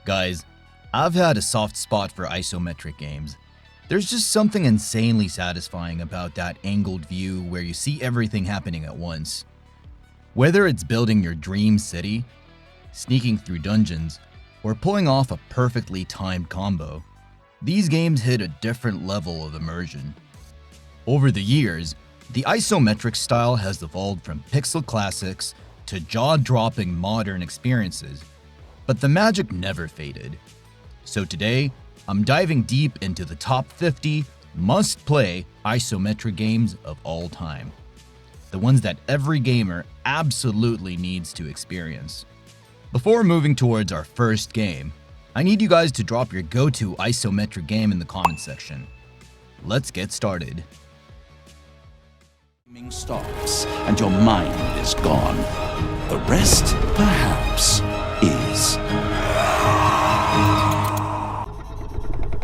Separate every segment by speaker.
Speaker 1: Guys, I've had a soft spot for isometric games. There's just something insanely satisfying about that angled view where you see everything happening at once. Whether it's building your dream city, sneaking through dungeons, or pulling off a perfectly timed combo, these games hit a different level of immersion. Over the years, the isometric style has evolved from pixel classics to jaw-dropping modern experiences, but the magic never faded. So today, I'm diving deep into the top 50 must-play isometric games of all time. The ones that every gamer absolutely needs to experience. Before moving towards our first game, I need you guys to drop your go-to isometric game in the comment section. Let's get started.
Speaker 2: Stops and your mind is gone. The rest, perhaps, is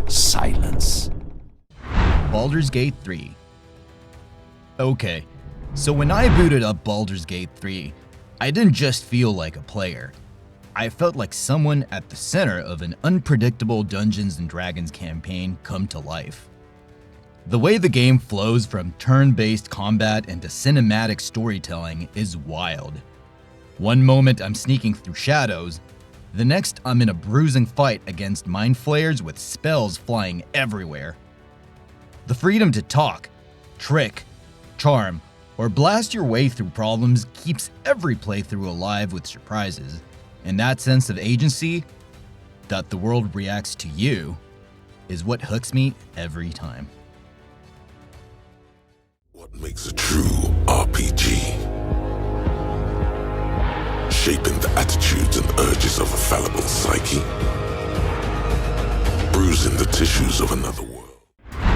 Speaker 2: silence.
Speaker 1: Baldur's Gate 3. Okay, so when I booted up Baldur's Gate 3, I didn't just feel like a player. I felt like someone at the center of an unpredictable Dungeons & Dragons campaign come to life. The way the game flows from turn-based combat into cinematic storytelling is wild. One moment I'm sneaking through shadows, the next I'm in a bruising fight against mind flayers with spells flying everywhere. The freedom to talk, trick, charm, or blast your way through problems keeps every playthrough alive with surprises, and that sense of agency, that the world reacts to you, is what hooks me every time.
Speaker 3: What makes a true RPG? Shaping the attitudes and urges of a fallible psyche, bruising the tissues of another world.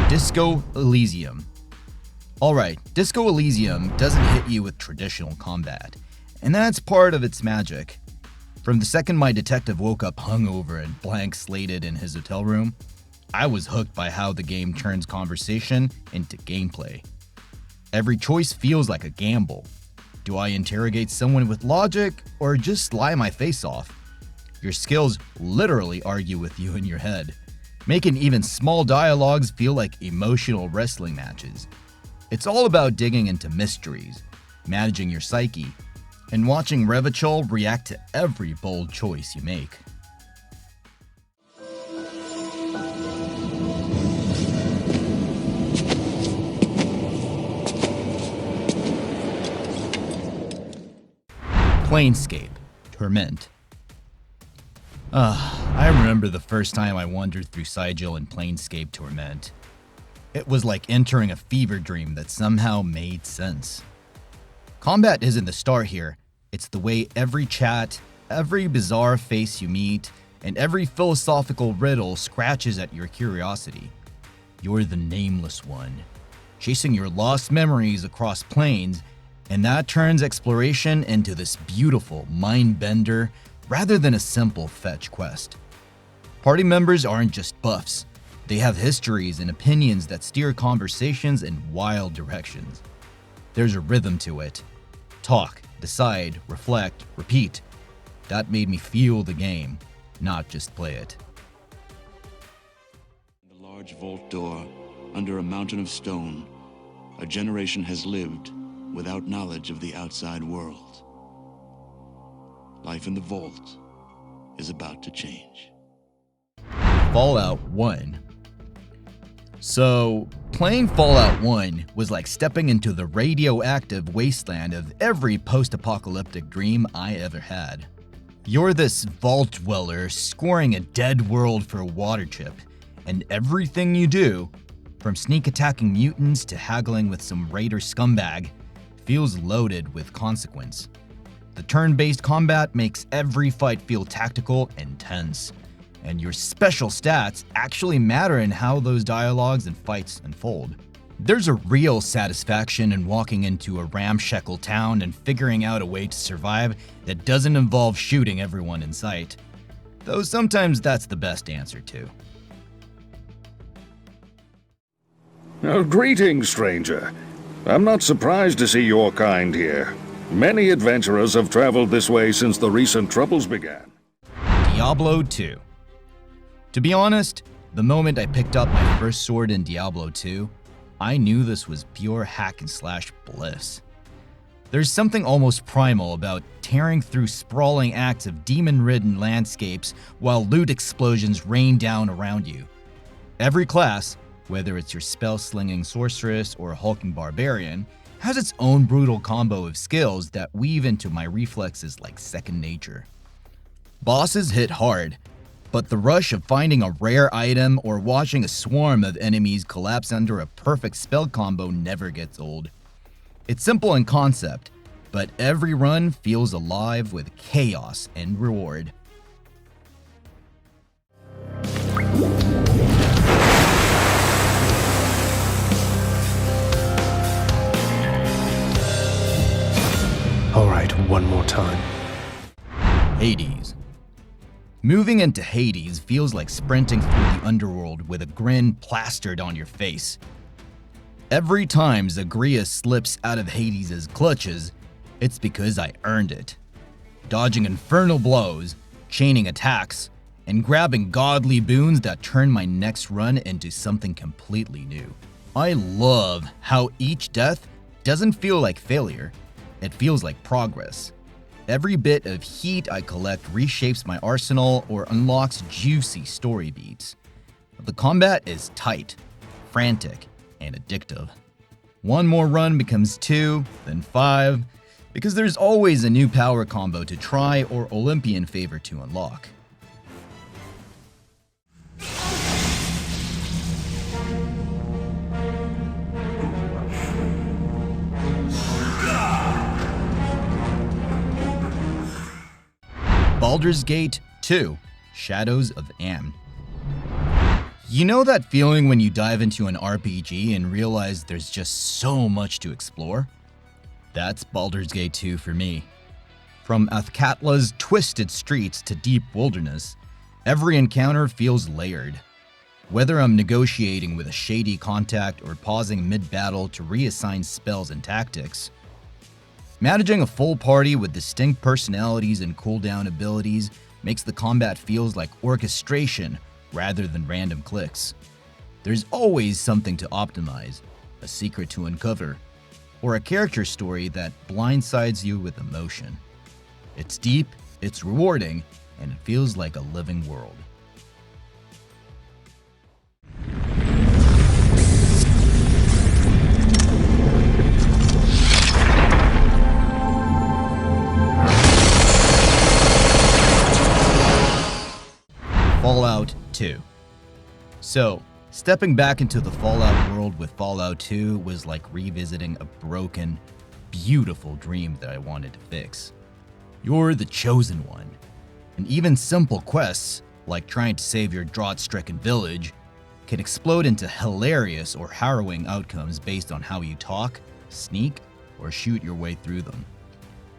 Speaker 1: Disco Elysium. Alright, Disco Elysium doesn't hit you with traditional combat, and that's part of its magic. From the second my detective woke up hungover and blank-slated in his hotel room, I was hooked by how the game turns conversation into gameplay. Every choice feels like a gamble. Do I interrogate someone with logic or just lie my face off? Your skills literally argue with you in your head, making even small dialogues feel like emotional wrestling matches. It's all about digging into mysteries, managing your psyche, and watching Revachol react to every bold choice you make. Planescape, Torment. I remember the first time I wandered through Sigil in Planescape Torment. It was like entering a fever dream that somehow made sense. Combat isn't the star here, it's the way every chat, every bizarre face you meet, and every philosophical riddle scratches at your curiosity. You're the nameless one, chasing your lost memories across planes, and that turns exploration into this beautiful mind bender rather than a simple fetch quest. Party members aren't just buffs, they have histories and opinions that steer conversations in wild directions. There's a rhythm to it. Talk, decide, reflect, repeat. That made me feel the game, not just play it.
Speaker 4: The large vault door, under a mountain of stone, a generation has lived without knowledge of the outside world. Life in the vault is about to change.
Speaker 1: Fallout 1. So, playing Fallout 1 was like stepping into the radioactive wasteland of every post-apocalyptic dream I ever had. You're this vault dweller scoring a dead world for a water chip, and everything you do, from sneak attacking mutants to haggling with some raider scumbag, feels loaded with consequence. The turn-based combat makes every fight feel tactical and tense, and your special stats actually matter in how those dialogues and fights unfold. There's a real satisfaction in walking into a ramshackle town and figuring out a way to survive that doesn't involve shooting everyone in sight. Though sometimes that's the best answer too.
Speaker 5: Oh, greetings, stranger. I'm not surprised to see your kind here. Many adventurers have traveled this way since the recent troubles began.
Speaker 1: Diablo II. To be honest, the moment I picked up my first sword in Diablo II, I knew this was pure hack and slash bliss. There's something almost primal about tearing through sprawling acts of demon-ridden landscapes while loot explosions rain down around you. Every class, whether it's your spell-slinging sorceress or hulking barbarian, has its own brutal combo of skills that weave into my reflexes like second nature. Bosses hit hard, but the rush of finding a rare item or watching a swarm of enemies collapse under a perfect spell combo never gets old. It's simple in concept, but every run feels alive with chaos and reward.
Speaker 6: All right, one more time.
Speaker 1: Hades. Moving into Hades feels like sprinting through the underworld with a grin plastered on your face. Every time Zagreus slips out of Hades' clutches, it's because I earned it. Dodging infernal blows, chaining attacks, and grabbing godly boons that turn my next run into something completely new. I love how each death doesn't feel like failure, it feels like progress. Every bit of heat I collect reshapes my arsenal or unlocks juicy story beats. The combat is tight, frantic, and addictive. One more run becomes 2, then 5, because there's always a new power combo to try or Olympian favor to unlock. Baldur's Gate 2: Shadows of Amn. You know that feeling when you dive into an RPG and realize there's just so much to explore? That's Baldur's Gate 2 for me. From Athkatla's twisted streets to deep wilderness, every encounter feels layered. Whether I'm negotiating with a shady contact or pausing mid-battle to reassign spells and tactics, managing a full party with distinct personalities and cooldown abilities makes the combat feels like orchestration rather than random clicks. There's always something to optimize, a secret to uncover, or a character story that blindsides you with emotion. It's deep, it's rewarding, and it feels like a living world. Fallout 2. So, stepping back into the Fallout world with Fallout 2 was like revisiting a broken, beautiful dream that I wanted to fix. You're the chosen one, and even simple quests, like trying to save your drought-stricken village, can explode into hilarious or harrowing outcomes based on how you talk, sneak, or shoot your way through them.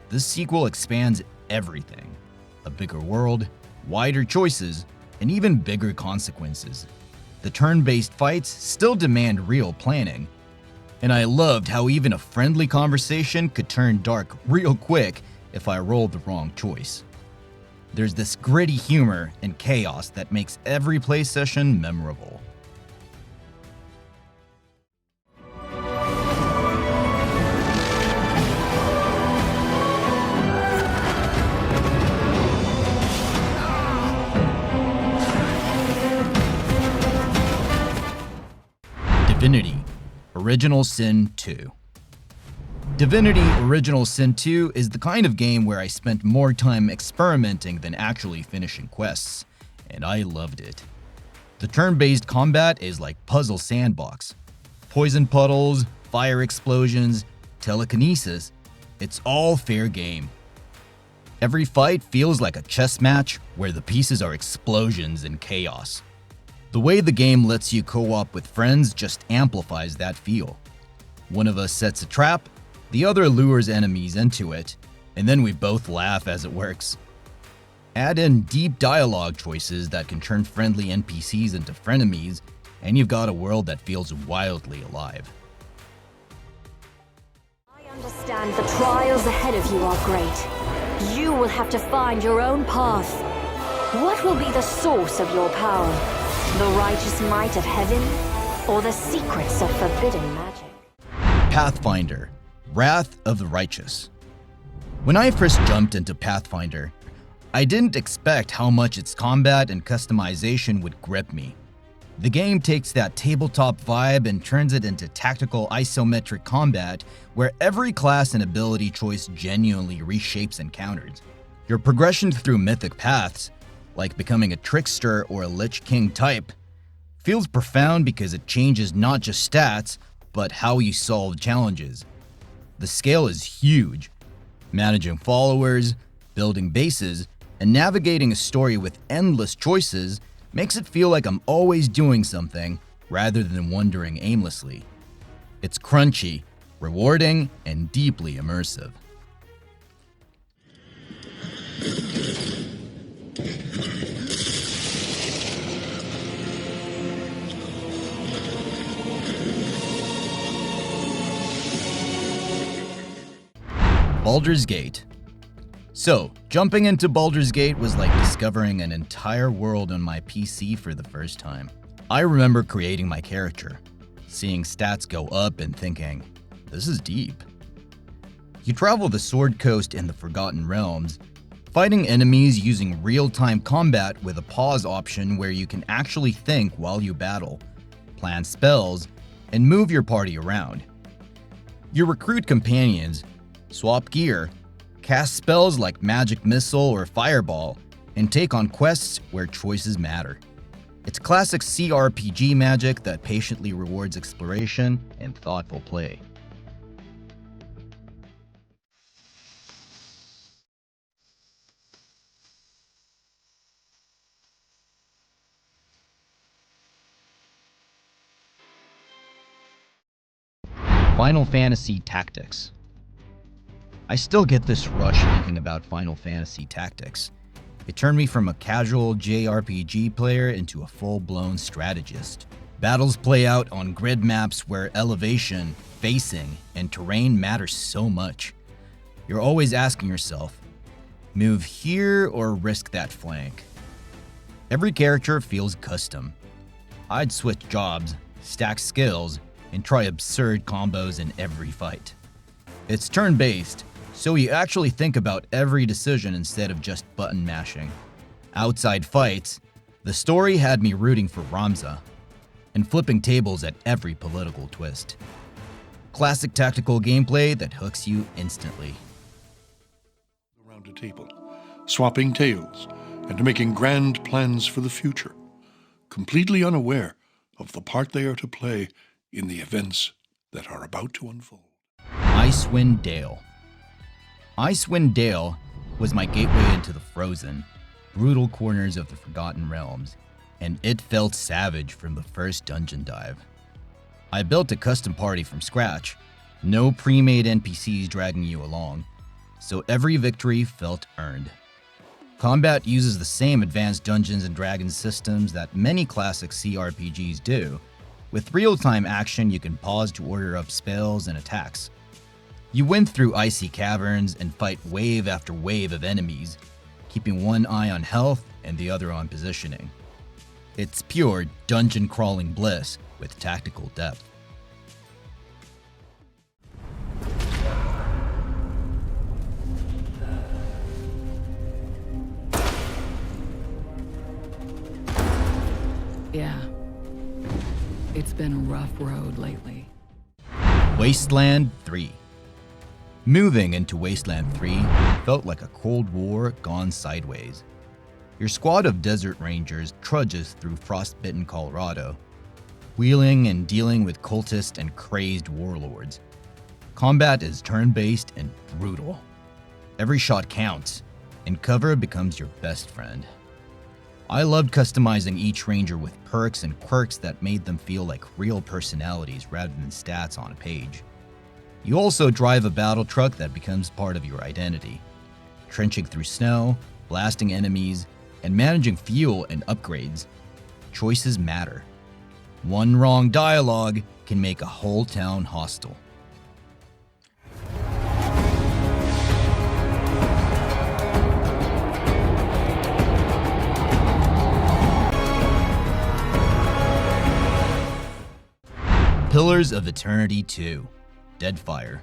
Speaker 1: This sequel expands everything. A bigger world, wider choices, and even bigger consequences. The turn-based fights still demand real planning, and I loved how even a friendly conversation could turn dark real quick if I rolled the wrong choice. There's this gritty humor and chaos that makes every play session memorable. Divinity: Original Sin 2. Divinity: Original Sin 2 is the kind of game where I spent more time experimenting than actually finishing quests, and I loved it. The turn-based combat is like puzzle sandbox. Poison puddles, fire explosions, telekinesis, it's all fair game. Every fight feels like a chess match where the pieces are explosions and chaos. The way the game lets you co-op with friends just amplifies that feel. One of us sets a trap, the other lures enemies into it, and then we both laugh as it works. Add in deep dialogue choices that can turn friendly NPCs into frenemies, and you've got a world that feels wildly alive.
Speaker 7: I understand the trials ahead of you are great. You will have to find your own path. What will be the source of your power? The righteous might of heaven, or the secrets of forbidden magic?
Speaker 1: Pathfinder, Wrath of the Righteous. When I first jumped into Pathfinder, I didn't expect how much its combat and customization would grip me. The game takes that tabletop vibe and turns it into tactical isometric combat where every class and ability choice genuinely reshapes encounters. Your progression through mythic paths, like becoming a trickster or a Lich King type, feels profound because it changes not just stats, but how you solve challenges. The scale is huge. Managing followers, building bases, and navigating a story with endless choices makes it feel like I'm always doing something rather than wandering aimlessly. It's crunchy, rewarding, and deeply immersive. Baldur's Gate. So, jumping into Baldur's Gate was like discovering an entire world on my PC for the first time. I remember creating my character, seeing stats go up and thinking, this is deep. You travel the Sword Coast in the Forgotten Realms, fighting enemies using real-time combat with a pause option where you can actually think while you battle, plan spells, and move your party around. You recruit companions, swap gear, cast spells like Magic Missile or Fireball, and take on quests where choices matter. It's classic CRPG magic that patiently rewards exploration and thoughtful play. Final Fantasy Tactics. I still get this rush thinking about Final Fantasy Tactics. It turned me from a casual JRPG player into a full-blown strategist. Battles play out on grid maps where elevation, facing, and terrain matter so much. You're always asking yourself, move here or risk that flank? Every character feels custom. I'd switch jobs, stack skills, and try absurd combos in every fight. It's turn-based, so you actually think about every decision instead of just button mashing. Outside fights, the story had me rooting for Ramza and flipping tables at every political twist. Classic tactical gameplay that hooks you instantly.
Speaker 8: Around a table, swapping tales and making grand plans for the future, completely unaware of the part they are to play in the events that are about to unfold.
Speaker 1: Icewind Dale. Icewind Dale was my gateway into the frozen, brutal corners of the Forgotten Realms, and it felt savage from the first dungeon dive. I built a custom party from scratch, no pre-made NPCs dragging you along, so every victory felt earned. Combat uses the same advanced Dungeons and Dragons systems that many classic CRPGs do. With real-time action, you can pause to order up spells and attacks. You win through icy caverns and fight wave after wave of enemies, keeping one eye on health and the other on positioning. It's pure dungeon crawling bliss with tactical depth.
Speaker 9: Yeah. It's been a rough road lately.
Speaker 1: Wasteland 3. Moving into Wasteland 3 felt like a Cold War gone sideways. Your squad of desert rangers trudges through frostbitten Colorado, wheeling and dealing with cultists and crazed warlords. Combat is turn-based and brutal. Every shot counts, and cover becomes your best friend. I loved customizing each ranger with perks and quirks that made them feel like real personalities rather than stats on a page. You also drive a battle truck that becomes part of your identity, trenching through snow, blasting enemies, and managing fuel and upgrades. Choices matter. One wrong dialogue can make a whole town hostile. Pillars of Eternity 2, Deadfire.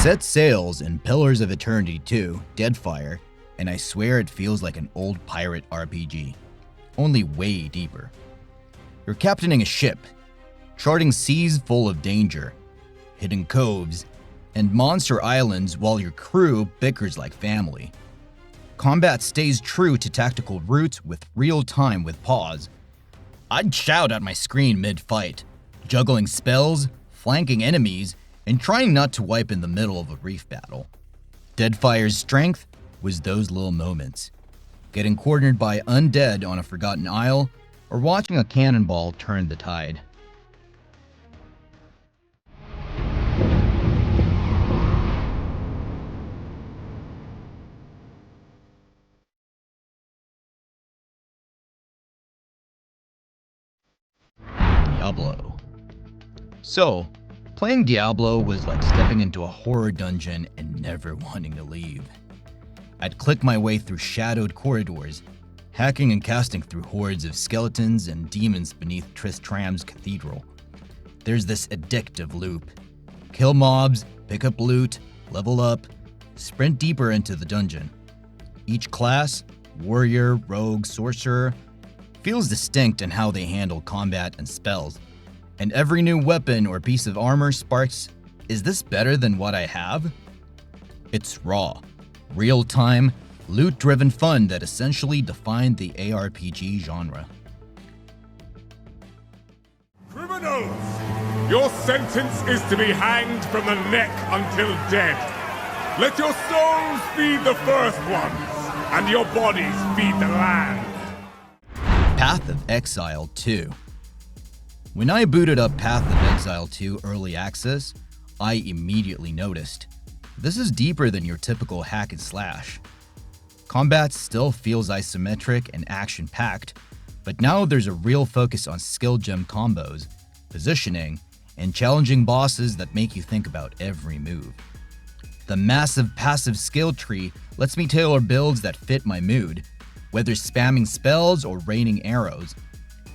Speaker 1: Set sails in Pillars of Eternity 2, Deadfire, and I swear it feels like an old pirate RPG, only way deeper. You're captaining a ship, charting seas full of danger, hidden coves, and monster islands while your crew bickers like family. Combat stays true to tactical roots with real time with pause. I'd shout at my screen mid-fight, juggling spells, flanking enemies, and trying not to wipe in the middle of a reef battle. Deadfire's strength was those little moments. Getting cornered by undead on a forgotten isle, or watching a cannonball turn the tide. Diablo. So, playing Diablo was like stepping into a horror dungeon and never wanting to leave. I'd click my way through shadowed corridors, hacking and casting through hordes of skeletons and demons beneath Tristram's cathedral. There's this addictive loop. Kill mobs, pick up loot, level up, sprint deeper into the dungeon. Each class, warrior, rogue, sorcerer, feels distinct in how they handle combat and spells, and every new weapon or piece of armor sparks, is this better than what I have? It's raw, real-time, loot-driven fun that essentially defined the ARPG genre.
Speaker 10: Criminals! Your sentence is to be hanged from the neck until dead. Let your souls feed the first ones, and your bodies feed the land.
Speaker 1: Path of Exile 2. When I booted up Path of Exile 2 Early Access, I immediately noticed. This is deeper than your typical hack and slash. Combat still feels isometric and action-packed, but now there's a real focus on skill gem combos, positioning, and challenging bosses that make you think about every move. The massive passive skill tree lets me tailor builds that fit my mood, whether spamming spells or raining arrows.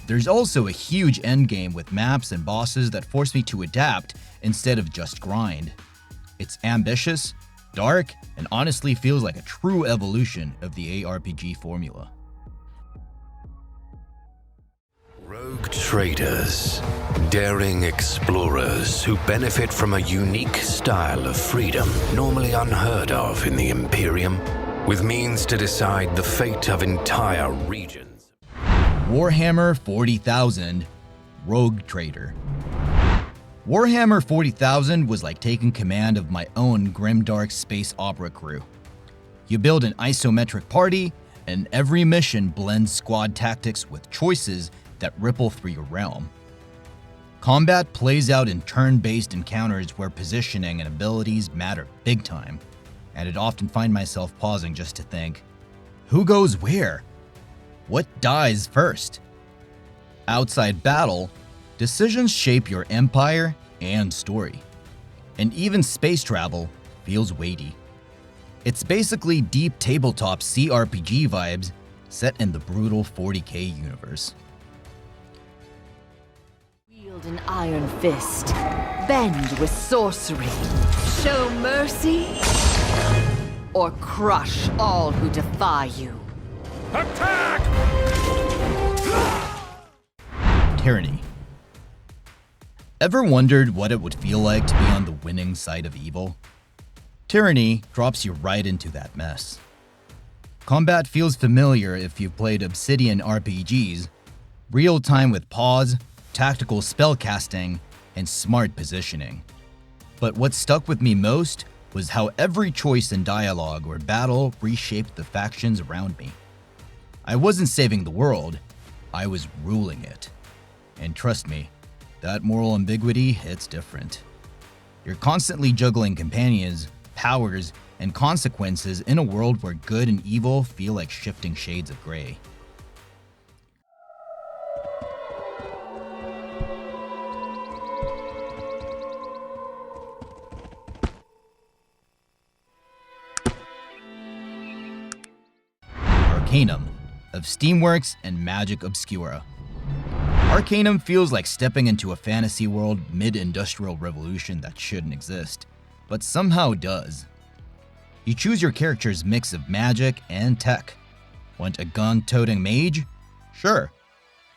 Speaker 1: There's also a huge endgame with maps and bosses that force me to adapt instead of just grind. It's ambitious, dark, and honestly feels like a true evolution of the ARPG formula.
Speaker 11: Rogue traders, daring explorers who benefit from a unique style of freedom normally unheard of in the Imperium, with means to decide the fate of entire regions.
Speaker 1: Warhammer 40,000, Rogue Trader. Warhammer 40,000 was like taking command of my own grimdark space opera crew. You build an isometric party, and every mission blends squad tactics with choices that ripple through your realm. Combat plays out in turn-based encounters where positioning and abilities matter big time, and I'd often find myself pausing just to think, who goes where? What dies first? Outside battle, decisions shape your empire and story. And even space travel feels weighty. It's basically deep tabletop CRPG vibes set in the brutal 40k universe.
Speaker 7: Wield an iron fist, bend with sorcery, show mercy, or crush all who defy you.
Speaker 10: Attack!
Speaker 1: Tyranny. Ever wondered what it would feel like to be on the winning side of evil? Tyranny drops you right into that mess. Combat feels familiar if you've played Obsidian RPGs, real time with pause, tactical spellcasting, and smart positioning. But what stuck with me most was how every choice in dialogue or battle reshaped the factions around me. I wasn't saving the world, I was ruling it. And trust me, that moral ambiguity hits different. You're constantly juggling companions, powers, and consequences in a world where good and evil feel like shifting shades of gray. Arcanum of Steamworks and Magick Obscura. Arcanum feels like stepping into a fantasy world mid-industrial revolution that shouldn't exist, but somehow does. You choose your character's mix of magic and tech. Want a gun-toting mage? Sure.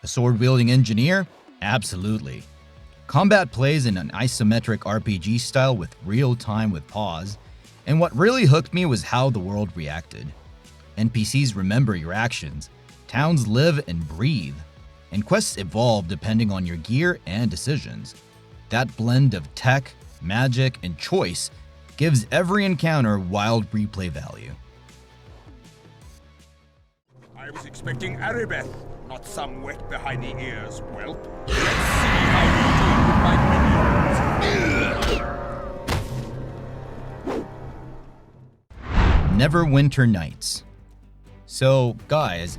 Speaker 1: A sword-wielding engineer? Absolutely. Combat plays in an isometric RPG style with real-time with pause, and what really hooked me was how the world reacted. NPCs remember your actions, towns live and breathe, and quests evolve depending on your gear and decisions. That blend of tech, magic, and choice gives every encounter wild replay value.
Speaker 10: I was expecting Aribeth, not some wet behind the ears whelp. Let's see how you do with my minions.
Speaker 1: Neverwinter Nights. So, guys,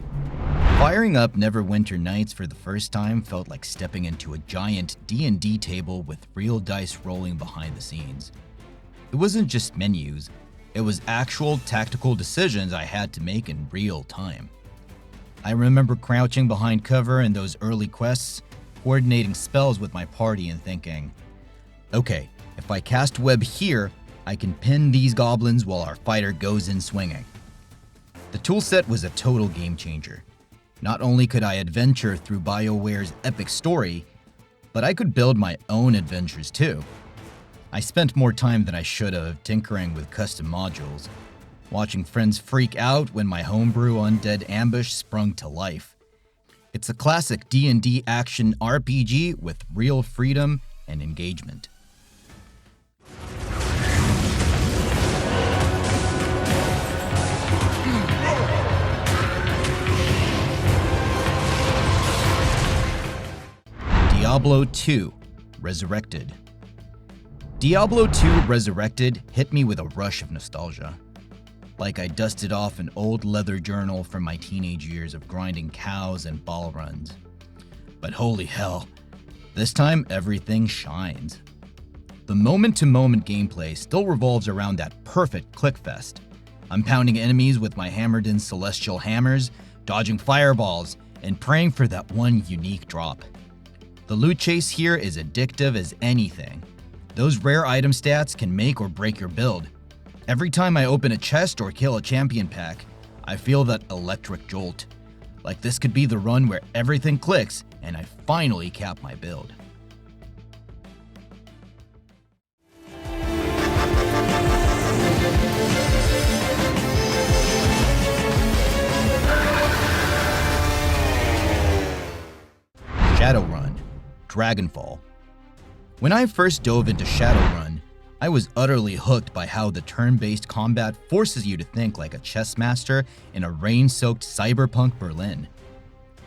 Speaker 1: firing up Neverwinter Nights for the first time felt like stepping into a giant D&D table with real dice rolling behind the scenes. It wasn't just menus, it was actual tactical decisions I had to make in real time. I remember crouching behind cover in those early quests, coordinating spells with my party and thinking, okay, if I cast web here, I can pin these goblins while our fighter goes in swinging. The toolset was a total game changer. Not only could I adventure through BioWare's epic story, but I could build my own adventures too. I spent more time than I should have tinkering with custom modules, watching friends freak out when my homebrew undead ambush sprung to life. It's a classic D&D action RPG with real freedom and engagement. Diablo II Resurrected. Diablo II Resurrected hit me with a rush of nostalgia. Like I dusted off an old leather journal from my teenage years of grinding cows and ball runs. But holy hell, this time everything shines. The moment-to-moment gameplay still revolves around that perfect clickfest. I'm pounding enemies with my hammered-in celestial hammers, dodging fireballs, and praying for that one unique drop. The loot chase here is addictive as anything. Those rare item stats can make or break your build. Every time I open a chest or kill a champion pack, I feel that electric jolt. Like this could be the run where everything clicks and I finally cap my build. Shadowrun, Dragonfall. When I first dove into Shadowrun, I was utterly hooked by how the turn-based combat forces you to think like a chess master in a rain-soaked cyberpunk Berlin.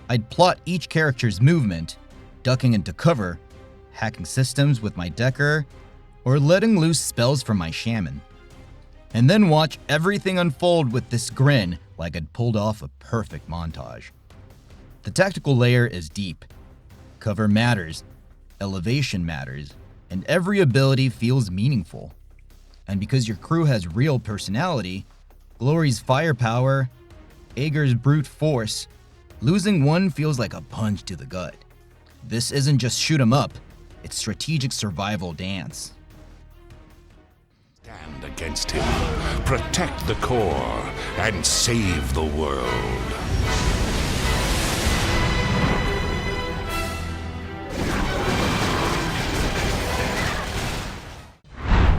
Speaker 1: I'd plot each character's movement, ducking into cover, hacking systems with my decker, or letting loose spells from my shaman. And then watch everything unfold with this grin like I'd pulled off a perfect montage. The tactical layer is deep. Cover matters, elevation matters, and every ability feels meaningful. And because your crew has real personality, Glory's firepower, Ager's brute force, losing one feels like a punch to the gut. This isn't just shoot 'em up, it's strategic survival dance.
Speaker 3: Stand against him, protect the core, and save the world.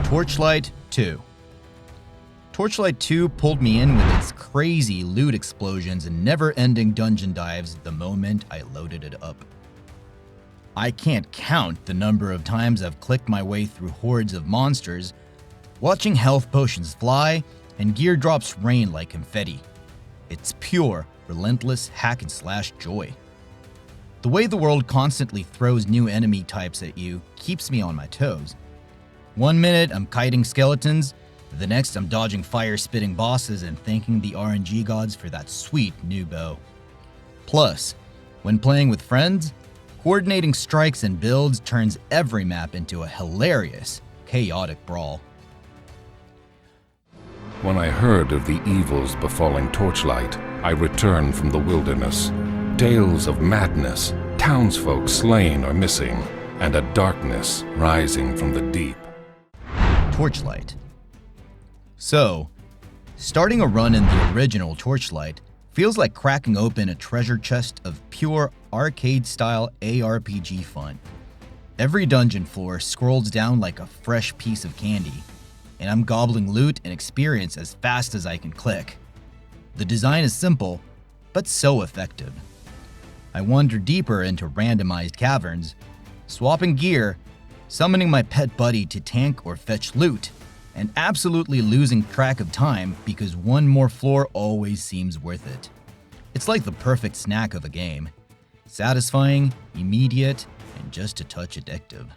Speaker 1: Torchlight 2. Torchlight 2 pulled me in with its crazy loot explosions and never-ending dungeon dives the moment I loaded it up. I can't count the number of times I've clicked my way through hordes of monsters, watching health potions fly and gear drops rain like confetti. It's pure, relentless hack-and-slash joy. The way the world constantly throws new enemy types at you keeps me on my toes. One minute I'm kiting skeletons, the next I'm dodging fire-spitting bosses and thanking the RNG gods for that sweet new bow. Plus, when playing with friends, coordinating strikes and builds turns every map into a hilarious, chaotic brawl.
Speaker 12: When I heard of the evils befalling Torchlight, I returned from the wilderness. Tales of madness, townsfolk slain or missing, and a darkness rising from the deep.
Speaker 1: Torchlight. So, starting a run in the original Torchlight feels like cracking open a treasure chest of pure arcade-style ARPG fun. Every dungeon floor scrolls down like a fresh piece of candy, and I'm gobbling loot and experience as fast as I can click. The design is simple, but so effective. I wander deeper into randomized caverns, swapping gear, summoning my pet buddy to tank or fetch loot, and absolutely losing track of time because one more floor always seems worth it. It's like the perfect snack of a game. Satisfying, immediate, and just a touch addictive.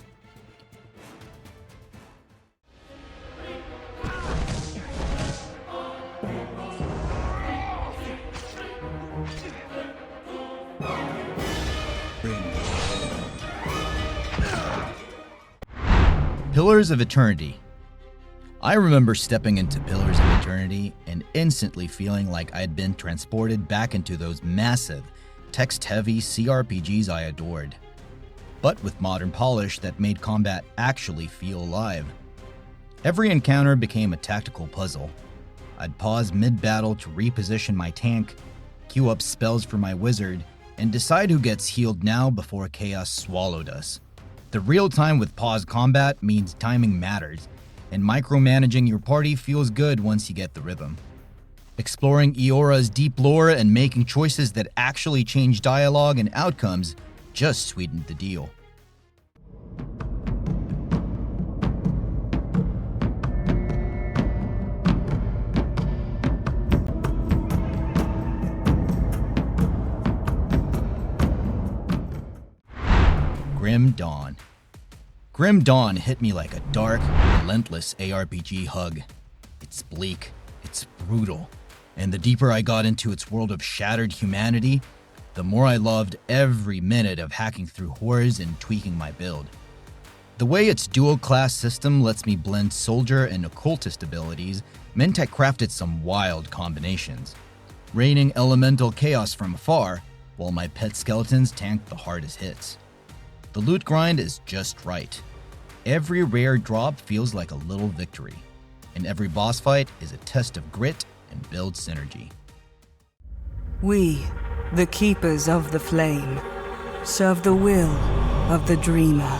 Speaker 1: Pillars of Eternity. I remember stepping into Pillars of Eternity and instantly feeling like I'd been transported back into those massive, text-heavy CRPGs I adored, but with modern polish that made combat actually feel alive. Every encounter became a tactical puzzle. I'd pause mid-battle to reposition my tank, queue up spells for my wizard, and decide who gets healed now before chaos swallowed us. The real time with pause combat means timing matters, and micromanaging your party feels good once you get the rhythm. Exploring Eora's deep lore and making choices that actually change dialogue and outcomes just sweetened the deal. Grim Dawn. Grim Dawn hit me like a dark, relentless ARPG hug. It's bleak, it's brutal, and the deeper I got into its world of shattered humanity, the more I loved every minute of hacking through horrors and tweaking my build. The way its dual-class system lets me blend soldier and occultist abilities meant I crafted some wild combinations, raining elemental chaos from afar while my pet skeletons tanked the hardest hits. The loot grind is just right. Every rare drop feels like a little victory, and every boss fight is a test of grit and build synergy.
Speaker 13: We, the keepers of the flame, serve the will of the dreamer.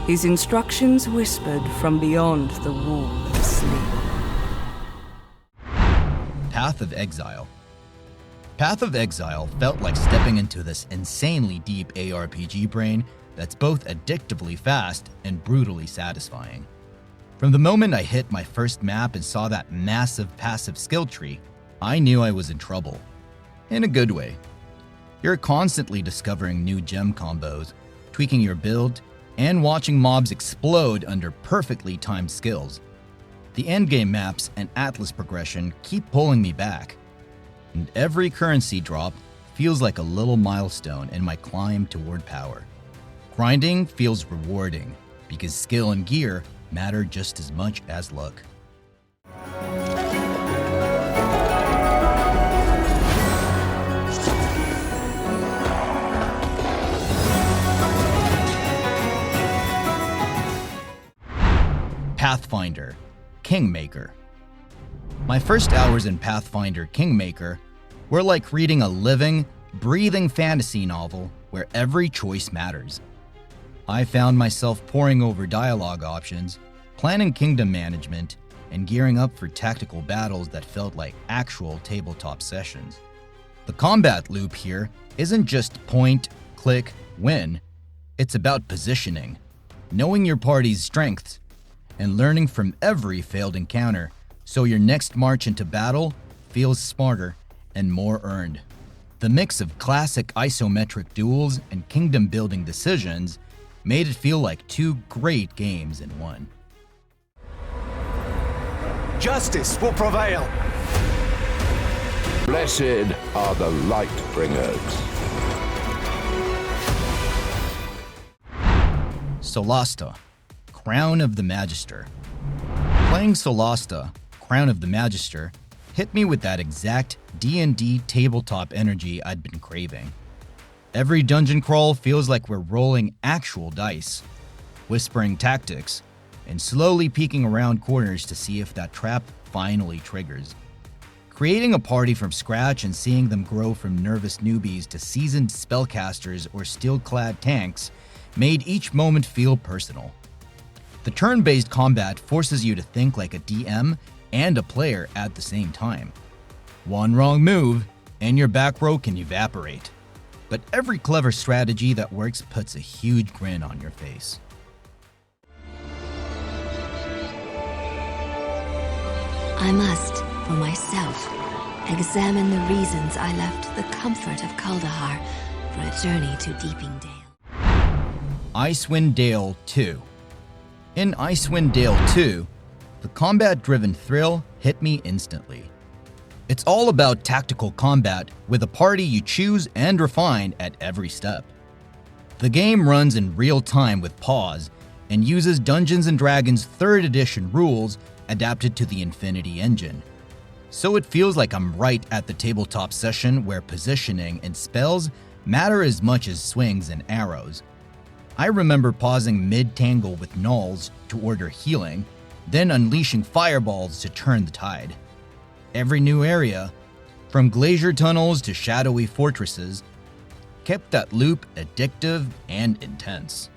Speaker 13: His instructions whispered from beyond the wall of sleep.
Speaker 1: Path of Exile. Path of Exile felt like stepping into this insanely deep ARPG brain that's both addictively fast and brutally satisfying. From the moment I hit my first map and saw that massive passive skill tree, I knew I was in trouble. In a good way. You're constantly discovering new gem combos, tweaking your build, and watching mobs explode under perfectly timed skills. The endgame maps and Atlas progression keep pulling me back, and every currency drop feels like a little milestone in my climb toward power. Grinding feels rewarding, because skill and gear matter just as much as luck. Pathfinder, Kingmaker. My first hours in Pathfinder Kingmaker were like reading a living, breathing fantasy novel where every choice matters. I found myself poring over dialogue options, planning kingdom management, and gearing up for tactical battles that felt like actual tabletop sessions. The combat loop here isn't just point, click, win. It's about positioning, knowing your party's strengths, and learning from every failed encounter so your next march into battle feels smarter and more earned. The mix of classic isometric duels and kingdom-building decisions made it feel like two great games in one.
Speaker 14: Justice will prevail!
Speaker 3: Blessed are the light bringers.
Speaker 1: Solasta, Crown of the Magister. Playing Solasta, Crown of the Magister, hit me with that exact D&D tabletop energy I'd been craving. Every dungeon crawl feels like we're rolling actual dice, whispering tactics, and slowly peeking around corners to see if that trap finally triggers. Creating a party from scratch and seeing them grow from nervous newbies to seasoned spellcasters or steel-clad tanks made each moment feel personal. The turn-based combat forces you to think like a DM and a player at the same time. One wrong move, and your back row can evaporate. But every clever strategy that works puts a huge grin on your face.
Speaker 15: I must, for myself, examine the reasons I left the comfort of Kuldahar for a journey to Deeping Dale.
Speaker 1: Icewind Dale II. In Icewind Dale II, the combat-driven thrill hit me instantly. It's all about tactical combat with a party you choose and refine at every step. The game runs in real time with pause and uses Dungeons & Dragons 3rd edition rules adapted to the Infinity engine. So it feels like I'm right at the tabletop session where positioning and spells matter as much as swings and arrows. I remember pausing mid-tangle with gnolls to order healing, then unleashing fireballs to turn the tide. Every new area, from glacier tunnels to shadowy fortresses, kept that loop addictive and intense.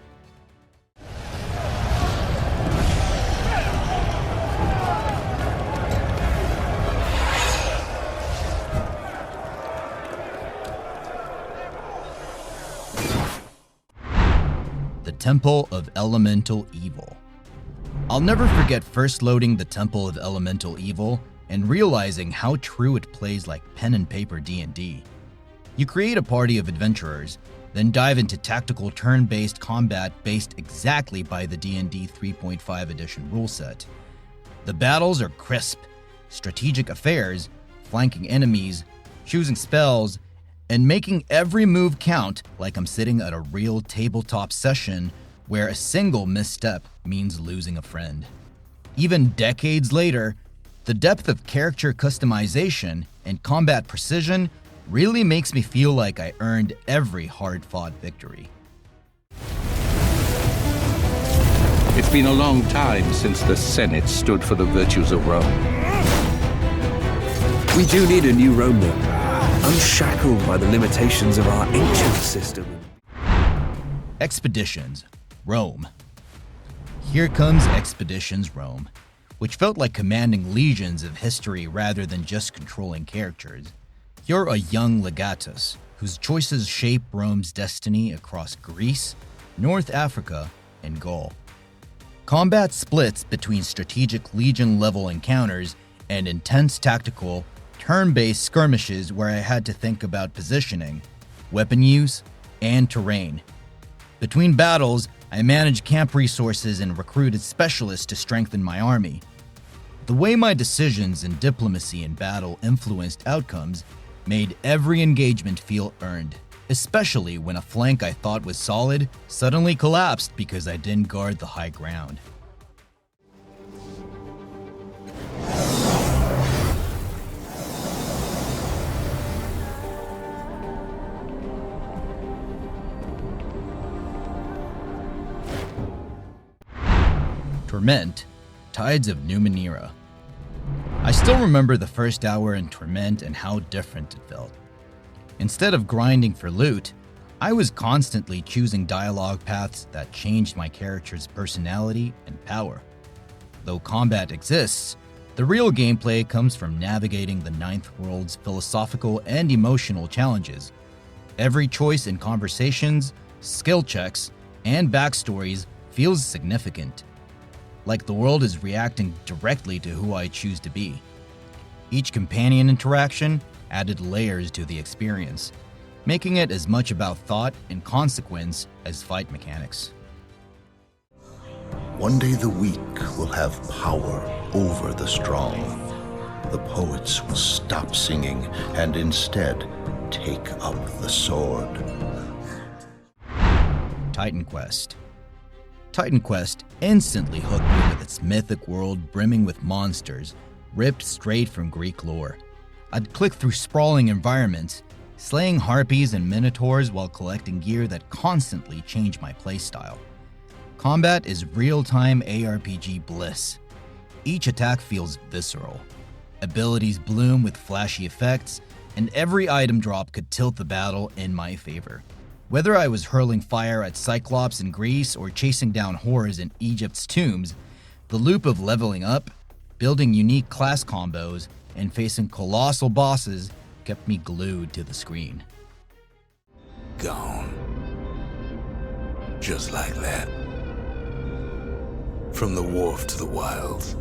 Speaker 1: The Temple of Elemental Evil. I'll never forget first loading the Temple of Elemental Evil and realizing how true it plays like pen and paper D&D. You create a party of adventurers, then dive into tactical turn-based combat based exactly by the D&D 3.5 edition rule set. The battles are crisp, strategic affairs, flanking enemies, choosing spells, and making every move count like I'm sitting at a real tabletop session where a single misstep means losing a friend. Even decades later, the depth of character customization and combat precision really makes me feel like I earned every hard-fought victory.
Speaker 16: It's been a long time since the Senate stood for the virtues of Rome.
Speaker 17: We do need a new Rome, though, unshackled by the limitations of our ancient system.
Speaker 1: Expeditions, Rome. Here comes Expeditions Rome, which felt like commanding legions of history rather than just controlling characters. You're a young legatus whose choices shape Rome's destiny across Greece, North Africa, and Gaul. Combat splits between strategic legion-level encounters and intense tactical, turn-based skirmishes where I had to think about positioning, weapon use, and terrain. Between battles, I managed camp resources and recruited specialists to strengthen my army. The way my decisions and diplomacy in battle influenced outcomes made every engagement feel earned, especially when a flank I thought was solid suddenly collapsed because I didn't guard the high ground. Torment, Tides of Numenera. I still remember the first hour in Torment and how different it felt. Instead of grinding for loot, I was constantly choosing dialogue paths that changed my character's personality and power. Though combat exists, the real gameplay comes from navigating the Ninth World's philosophical and emotional challenges. Every choice in conversations, skill checks, and backstories feels significant. Like the world is reacting directly to who I choose to be. Each companion interaction added layers to the experience, making it as much about thought and consequence as fight mechanics.
Speaker 18: One day the weak will have power over the strong. The poets will stop singing and instead take up the sword.
Speaker 1: Titan Quest. Titan Quest instantly hooked me with its mythic world brimming with monsters, ripped straight from Greek lore. I'd click through sprawling environments, slaying harpies and minotaurs while collecting gear that constantly change my playstyle. Combat is real-time ARPG bliss. Each attack feels visceral. Abilities bloom with flashy effects, and every item drop could tilt the battle in my favor. Whether I was hurling fire at Cyclops in Greece or chasing down horrors in Egypt's tombs, the loop of leveling up, building unique class combos, and facing colossal bosses kept me glued to the screen.
Speaker 11: Gone. Just like that. From the wharf to the wilds.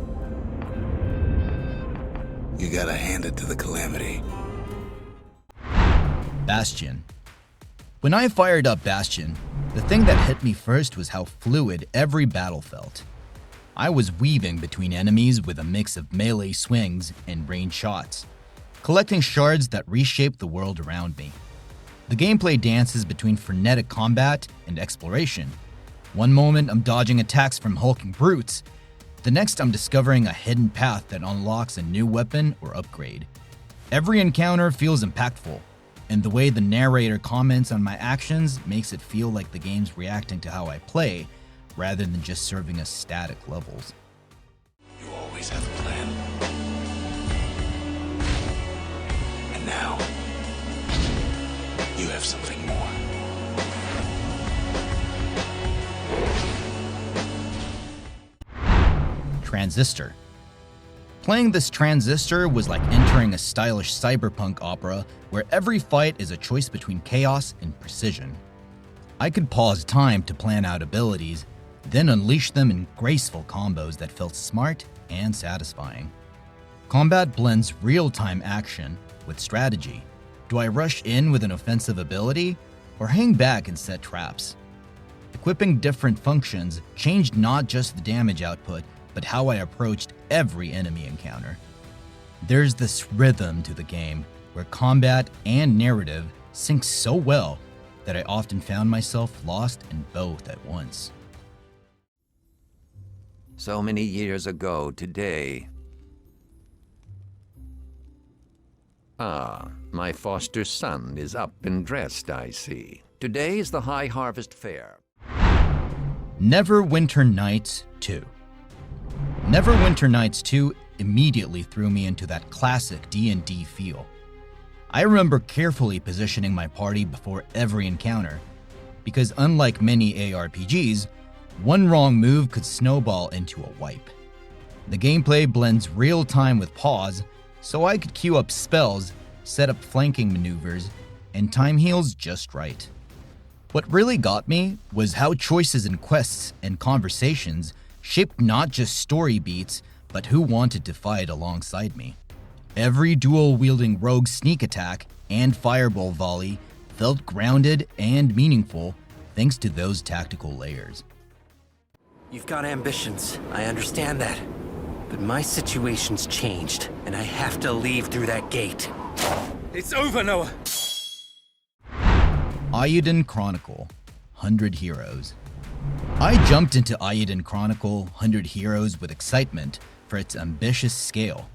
Speaker 11: You gotta hand it to the Calamity.
Speaker 1: Bastion. When I fired up Bastion, the thing that hit me first was how fluid every battle felt. I was weaving between enemies with a mix of melee swings and range shots, collecting shards that reshaped the world around me. The gameplay dances between frenetic combat and exploration. One moment I'm dodging attacks from hulking brutes, the next I'm discovering a hidden path that unlocks a new weapon or upgrade. Every encounter feels impactful, and the way the narrator comments on my actions makes it feel like the game's reacting to how I play, rather than just serving as static levels.
Speaker 11: You always have a plan. And now, you have something more.
Speaker 1: Transistor. Playing this Transistor was like entering a stylish cyberpunk opera where every fight is a choice between chaos and precision. I could pause time to plan out abilities, then unleash them in graceful combos that felt smart and satisfying. Combat blends real-time action with strategy. Do I rush in with an offensive ability, or hang back and set traps? Equipping different functions changed not just the damage output, but how I approached every enemy encounter. There's this rhythm to the game where combat and narrative sync so well that I often found myself lost in both at once.
Speaker 19: So many years ago today. Ah, my foster son is up and dressed, I see. Today is the High Harvest Fair.
Speaker 1: Neverwinter Nights 2. Neverwinter Nights 2 immediately threw me into that classic D&D feel. I remember carefully positioning my party before every encounter, because unlike many ARPGs, one wrong move could snowball into a wipe. The gameplay blends real-time with pause, so I could queue up spells, set up flanking maneuvers, and time heals just right. What really got me was how choices in quests and conversations shaped not just story beats, but who wanted to fight alongside me. Every dual-wielding rogue sneak attack and fireball volley felt grounded and meaningful thanks to those tactical layers.
Speaker 20: You've got ambitions, I understand that. But my situation's changed, and I have to leave through that gate. It's over, Noah!
Speaker 1: Eiyuden Chronicle, 100 Heroes. I jumped into Eiyuden Chronicle 100 Heroes with excitement for its ambitious scale.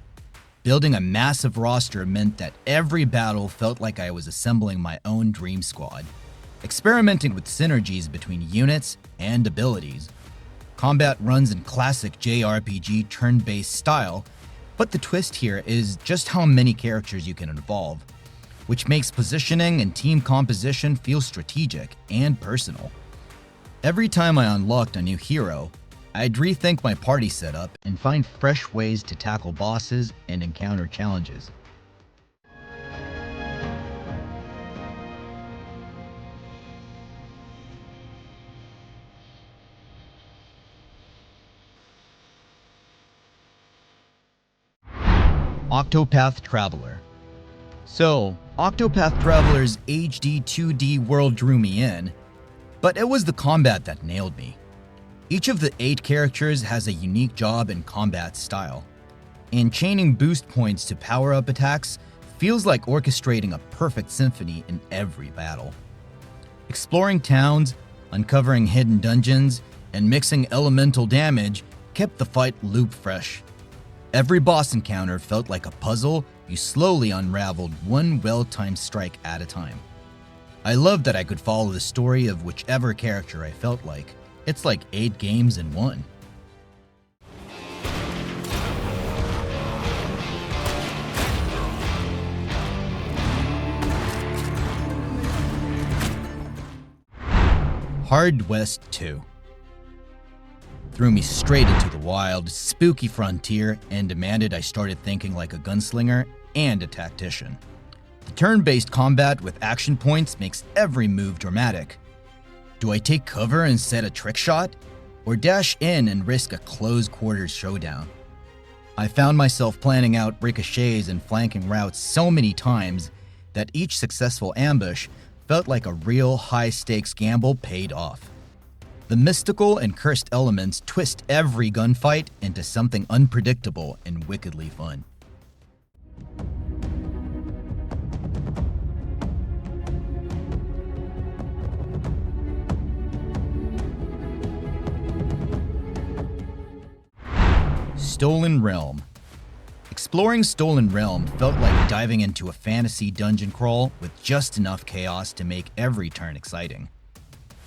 Speaker 1: Building a massive roster meant that every battle felt like I was assembling my own dream squad, experimenting with synergies between units and abilities. Combat runs in classic JRPG turn-based style, but the twist here is just how many characters you can involve, which makes positioning and team composition feel strategic and personal. Every time I unlocked a new hero, I'd rethink my party setup and find fresh ways to tackle bosses and encounter challenges. Octopath Traveler. So, Octopath Traveler's HD 2D world drew me in, but it was the combat that nailed me. Each of the 8 characters has a unique job and combat style, and chaining boost points to power-up attacks feels like orchestrating a perfect symphony in every battle. Exploring towns, uncovering hidden dungeons, and mixing elemental damage kept the fight loop fresh. Every boss encounter felt like a puzzle you slowly unraveled one well-timed strike at a time. I loved that I could follow the story of whichever character I felt like. It's like 8 games in one. Hard West 2 threw me straight into the wild, spooky frontier and demanded I started thinking like a gunslinger and a tactician. The turn-based combat with action points makes every move dramatic. Do I take cover and set a trick shot, or dash in and risk a close-quarters showdown? I found myself planning out ricochets and flanking routes so many times that each successful ambush felt like a real high-stakes gamble paid off. The mystical and cursed elements twist every gunfight into something unpredictable and wickedly fun. Stolen Realm. Exploring Stolen Realm felt like diving into a fantasy dungeon crawl with just enough chaos to make every turn exciting.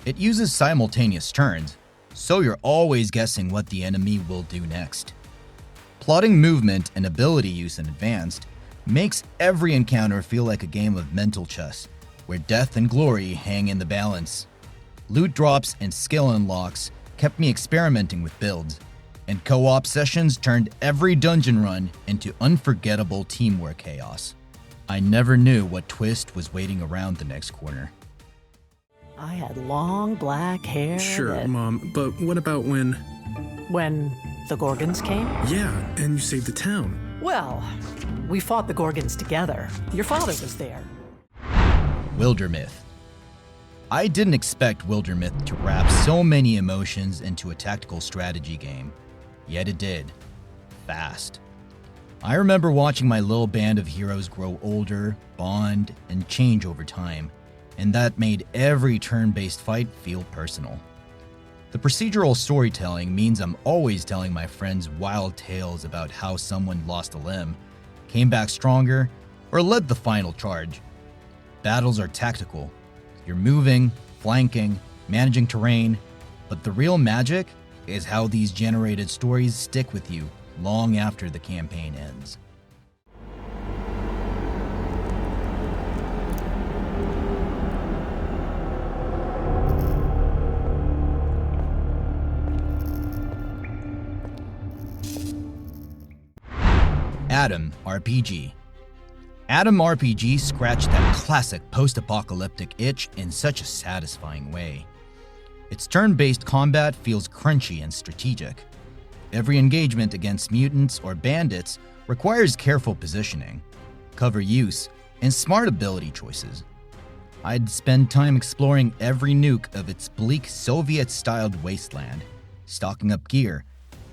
Speaker 1: It uses simultaneous turns, so you're always guessing what the enemy will do next. Plotting movement and ability use in advanced makes every encounter feel like a game of mental chess, where death and glory hang in the balance. Loot drops and skill unlocks kept me experimenting with builds, and co-op sessions turned every dungeon run into unforgettable teamwork chaos. I never knew what twist was waiting around the next corner.
Speaker 21: I had long black hair.
Speaker 6: Sure, Mom, but what about when
Speaker 21: the Gorgons came?
Speaker 6: Yeah, and you saved the town.
Speaker 21: Well, we fought the Gorgons together. Your father was there.
Speaker 1: Wildermyth. I didn't expect Wildermyth to wrap so many emotions into a tactical strategy game, yet it did. Fast. I remember watching my little band of heroes grow older, bond, and change over time, and that made every turn-based fight feel personal. The procedural storytelling means I'm always telling my friends wild tales about how someone lost a limb, came back stronger, or led the final charge. Battles are tactical. You're moving, flanking, managing terrain, but the real magic is how these generated stories stick with you long after the campaign ends. Adam RPG. Adam RPG scratched that classic post-apocalyptic itch in such a satisfying way. Its turn-based combat feels crunchy and strategic. Every engagement against mutants or bandits requires careful positioning, cover use, and smart ability choices. I'd spend time exploring every nuke of its bleak Soviet-styled wasteland, stocking up gear,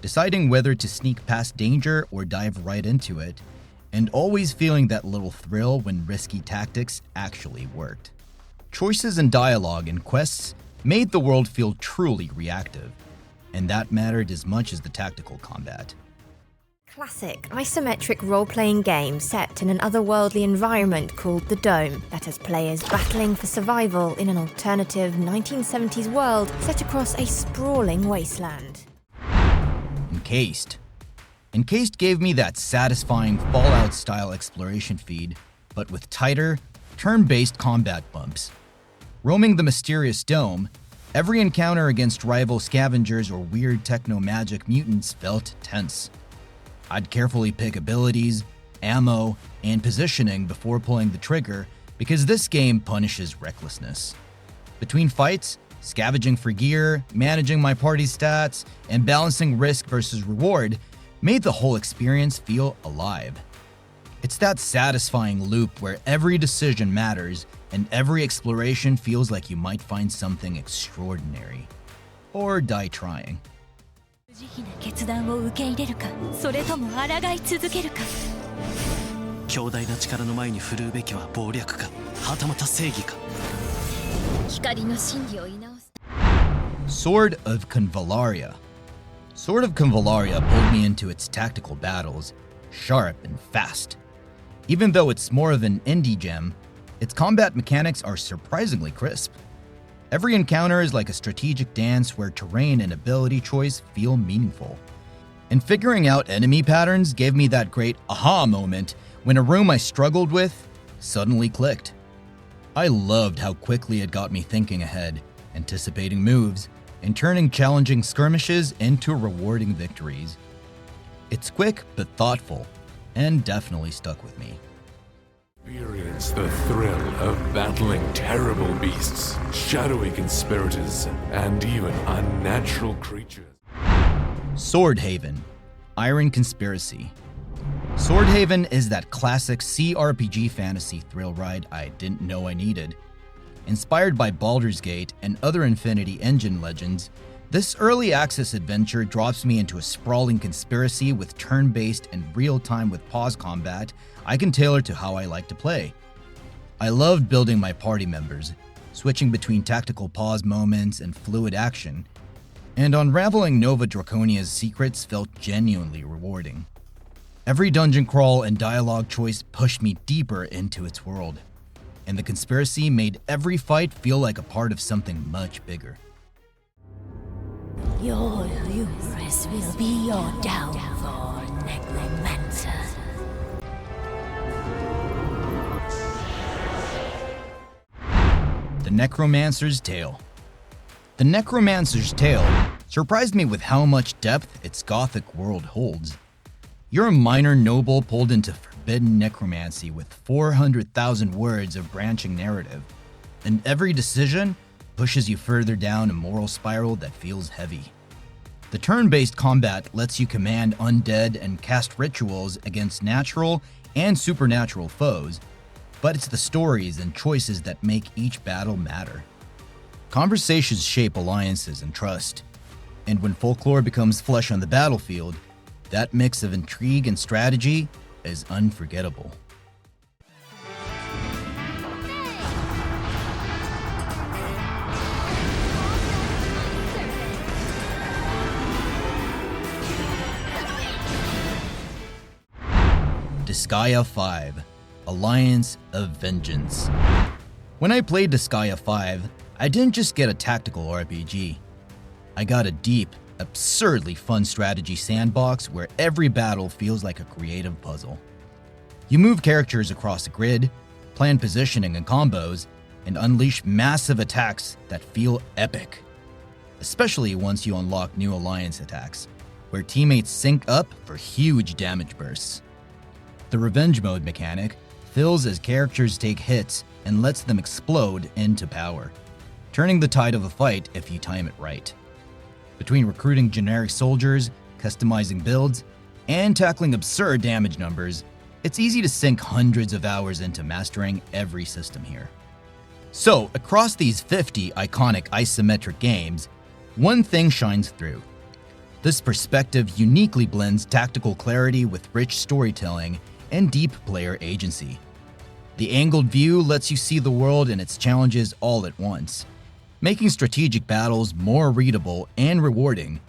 Speaker 1: deciding whether to sneak past danger or dive right into it, and always feeling that little thrill when risky tactics actually worked. Choices in dialogue and quests made the world feel truly reactive, and that mattered as much as the tactical combat.
Speaker 22: Classic isometric role-playing game set in an otherworldly environment called the Dome that has players battling for survival in an alternative 1970s world set across a sprawling wasteland.
Speaker 1: Encased. Encased gave me that satisfying Fallout-style exploration feed, but with tighter, turn-based combat bumps. Roaming the mysterious dome, every encounter against rival scavengers or weird techno-magic mutants felt tense. I'd carefully pick abilities, ammo, and positioning before pulling the trigger because this game punishes recklessness. Between fights, scavenging for gear, managing my party's stats, and balancing risk versus reward made the whole experience feel alive. It's that satisfying loop where every decision matters and every exploration feels like you might find something extraordinary. Or die trying.
Speaker 23: 決断を受け入れるか、それとも抗い続けるか。強大な力の前に振るうべきは謀略か、はたまた正義か。光の真理を言い直す。
Speaker 1: Sword of Convallaria. Sword of Convallaria pulled me into its tactical battles, sharp and fast. Even though it's more of an indie gem, its combat mechanics are surprisingly crisp. Every encounter is like a strategic dance where terrain and ability choice feel meaningful. And figuring out enemy patterns gave me that great aha moment when a room I struggled with suddenly clicked. I loved how quickly it got me thinking ahead, anticipating moves, and turning challenging skirmishes into rewarding victories. It's quick but thoughtful, and definitely stuck with me.
Speaker 2: Experience the thrill of battling terrible beasts, shadowy conspirators, and even unnatural creatures.
Speaker 1: Swordhaven, Iron Conspiracy. Swordhaven is that classic CRPG fantasy thrill ride I didn't know I needed. Inspired by Baldur's Gate and other Infinity Engine legends, this early access adventure drops me into a sprawling conspiracy with turn-based and real-time with pause combat I can tailor to how I like to play. I loved building my party members, switching between tactical pause moments and fluid action, and unraveling Nova Draconia's secrets felt genuinely rewarding. Every dungeon crawl and dialogue choice pushed me deeper into its world, and the conspiracy made every fight feel like a part of something much bigger.
Speaker 15: Your hubris will be your downfall, Necromancer.
Speaker 1: The Necromancer's Tale. The Necromancer's Tale surprised me with how much depth its gothic world holds. You're a minor noble pulled into forbidden necromancy with 400,000 words of branching narrative, and every decision pushes you further down a moral spiral that feels heavy. The turn-based combat lets you command undead and cast rituals against natural and supernatural foes, but it's the stories and choices that make each battle matter. Conversations shape alliances and trust, and when folklore becomes flesh on the battlefield, that mix of intrigue and strategy is unforgettable. Disgaea 5, Alliance of Vengeance. When I played Disgaea 5, I didn't just get a tactical RPG. I got a deep, absurdly fun strategy sandbox where every battle feels like a creative puzzle. You move characters across the grid, plan positioning and combos, and unleash massive attacks that feel epic. Especially once you unlock new alliance attacks, where teammates sync up for huge damage bursts. The revenge mode mechanic fills as characters take hits and lets them explode into power, turning the tide of a fight if you time it right. Between recruiting generic soldiers, customizing builds, and tackling absurd damage numbers, it's easy to sink hundreds of hours into mastering every system here. So, across these 50 iconic isometric games, one thing shines through. This perspective uniquely blends tactical clarity with rich storytelling and deep player agency. The angled view lets you see the world and its challenges all at once, making strategic battles more readable and rewarding,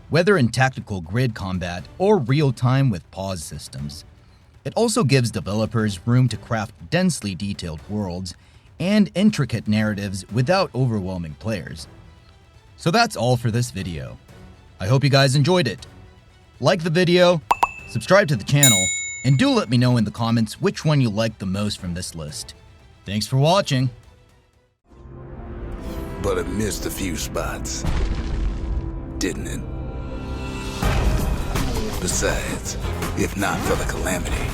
Speaker 1: whether in tactical grid combat or real-time with pause systems. It also gives developers room to craft densely detailed worlds and intricate narratives without overwhelming players. So that's all for this video. I hope you guys enjoyed it. Like the video, subscribe to the channel, and do let me know in the comments which one you liked the most from this list. Thanks for watching.
Speaker 4: But it missed a few spots, didn't it? Besides, if not for the calamity,